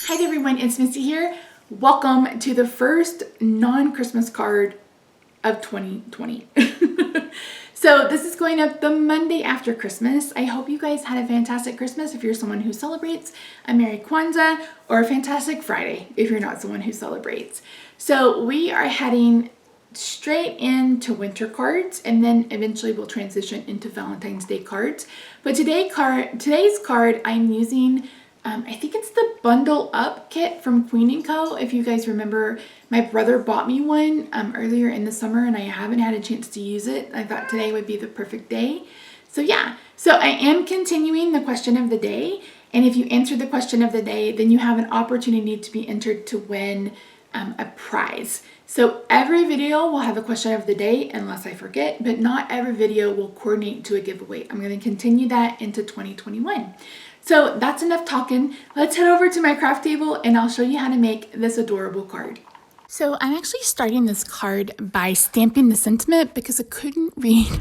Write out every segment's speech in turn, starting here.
Hi there everyone, it's Missy here. Welcome to the first non-Christmas card of 2020. So this is going up the Monday after Christmas. I hope you guys had a fantastic Christmas if you're someone who celebrates, a Merry Kwanzaa, or a fantastic Friday if you're not someone who celebrates. So we are heading straight into winter cards, and then eventually we'll transition into Valentine's Day cards. But today's card I'm using, I think it's the Bundle Up kit from Queen & Co. If you guys remember, my brother bought me one earlier in the summer and I haven't had a chance to use it. I thought today would be the perfect day. So yeah, so I am continuing the question of the day. And if you answer the question of the day, then you have an opportunity to be entered to win a prize. So every video will have a question of the day unless I forget, but not every video will coordinate to a giveaway. I'm going to continue that into 2021. So that's enough talking. Let's head over to my craft table and I'll show you how to make this adorable card. So I'm actually starting this card by stamping the sentiment because I couldn't read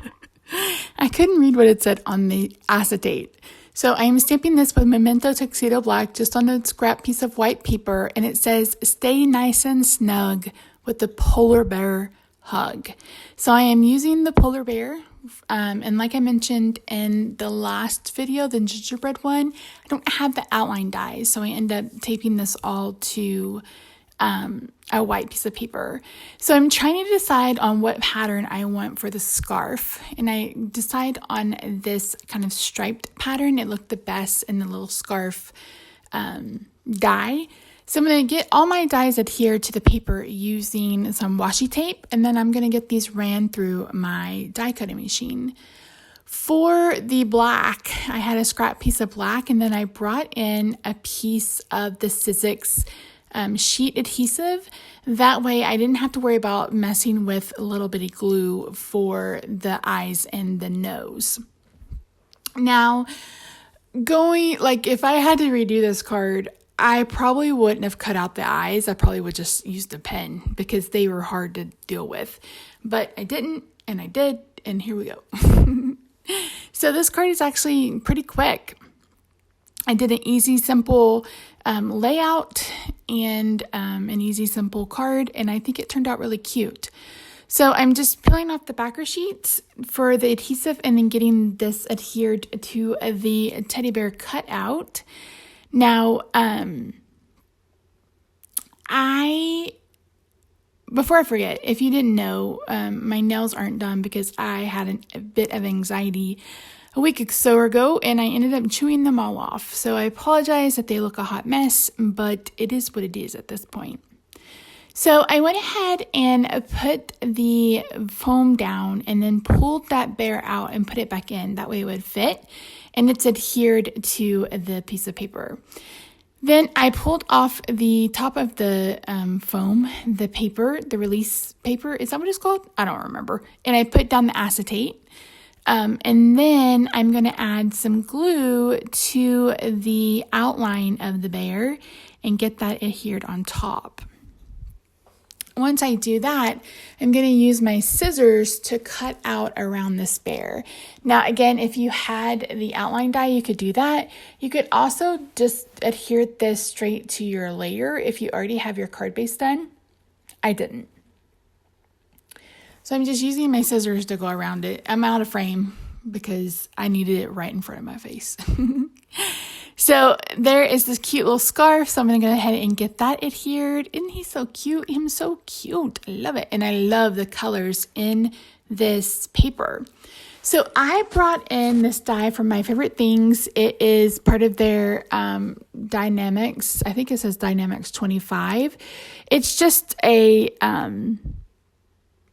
what it said on the acetate. So I'm stamping this with Memento Tuxedo Black just on a scrap piece of white paper, and it says, "Stay nice and snug with the polar bear hug." So I am using the polar bear, and like I mentioned in the last video, the gingerbread one, I don't have the outline dies, so I end up taping this all to a white piece of paper. So I'm trying to decide on what pattern I want for the scarf, and I decide on this kind of striped pattern. It looked the best in the little scarf die. So I'm going to get all my dies adhered to the paper using some washi tape, and then I'm going to get these ran through my die cutting machine. For the black, I had a scrap piece of black, and then I brought in a piece of the Sizzix sheet adhesive. That way I didn't have to worry about messing with a little bitty glue for the eyes and the nose. Now, if I had to redo this card, I probably wouldn't have cut out the eyes. I probably would just use the pen because they were hard to deal with. But I didn't, and I did, and here we go. So this card is actually pretty quick. I did an easy, simple layout and an easy, simple card, and I think it turned out really cute. So I'm just peeling off the backer sheets for the adhesive and then getting this adhered to the teddy bear cutout. Now, before I forget, if you didn't know, my nails aren't done because I had a bit of anxiety a week or so ago, and I ended up chewing them all off. So I apologize that they look a hot mess, but it is what it is at this point. So I went ahead and put the foam down and then pulled that bear out and put it back in. That way it would fit, and it's adhered to the piece of paper. Then I pulled off the top of the foam, the paper, the release paper. Is that what it's called? I don't remember. And I put down the acetate. And then I'm going to add some glue to the outline of the bear and get that adhered on top. Once I do that, I'm going to use my scissors to cut out around this bear. Now, again, if you had the outline die, you could do that. You could also just adhere this straight to your layer if you already have your card base done. I didn't. So I'm just using my scissors to go around it. I'm out of frame because I needed it right in front of my face. So there is this cute little scarf. So I'm going to go ahead and get that adhered. Isn't he so cute? He's so cute. I love it. And I love the colors in this paper. So I brought in this die from My Favorite Things. It is part of their Dynamics. I think it says Dynamics 25. It's just a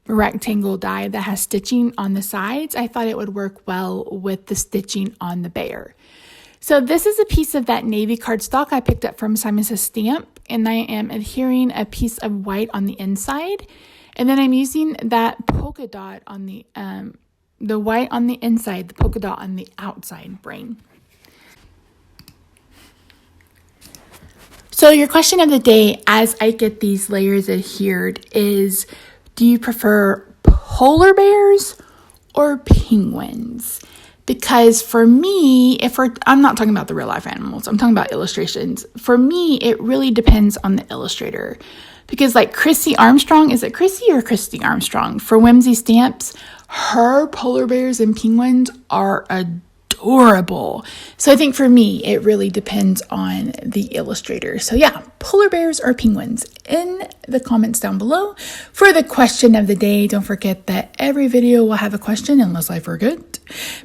rectangle die that has stitching on the sides. I thought it would work well with the stitching on the bear. So this is a piece of that navy cardstock I picked up from Simon Says Stamp, and I am adhering a piece of white on the inside, and then I'm using that polka dot on the white on the inside, the polka dot on the outside brain. So your question of the day as I get these layers adhered is, do you prefer polar bears or penguins? Because for me, I'm not talking about the real life animals, I'm talking about illustrations. For me, it really depends on the illustrator. Because like Chrissy Armstrong, is it Chrissy or Christy Armstrong? For Whimsy Stamps, her polar bears and penguins are adorable. So I think for me, it really depends on the illustrator. So yeah, polar bears or penguins in the comments down below. For the question of the day, don't forget that every video will have a question unless I forget.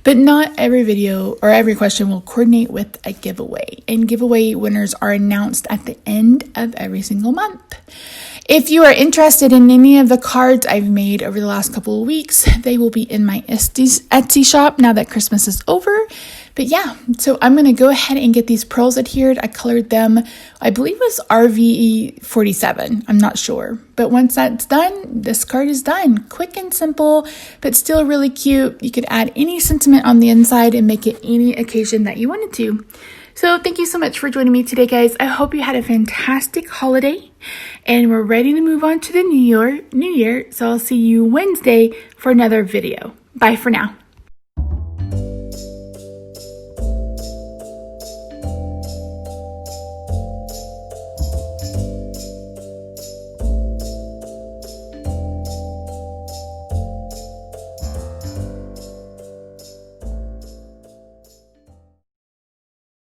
But not every video or every question will coordinate with a giveaway. And giveaway winners are announced at the end of every single month. If you are interested in any of the cards I've made over the last couple of weeks, they will be in my Etsy shop now that Christmas is over. But yeah, so I'm going to go ahead and get these pearls adhered. I colored them, I believe it was RVE 47. I'm not sure. But once that's done, this card is done. Quick and simple, but still really cute. You could add any sentiment on the inside and make it any occasion that you wanted to. So thank you so much for joining me today, guys. I hope you had a fantastic holiday and we're ready to move on to the new year. So I'll see you Wednesday for another video. Bye for now.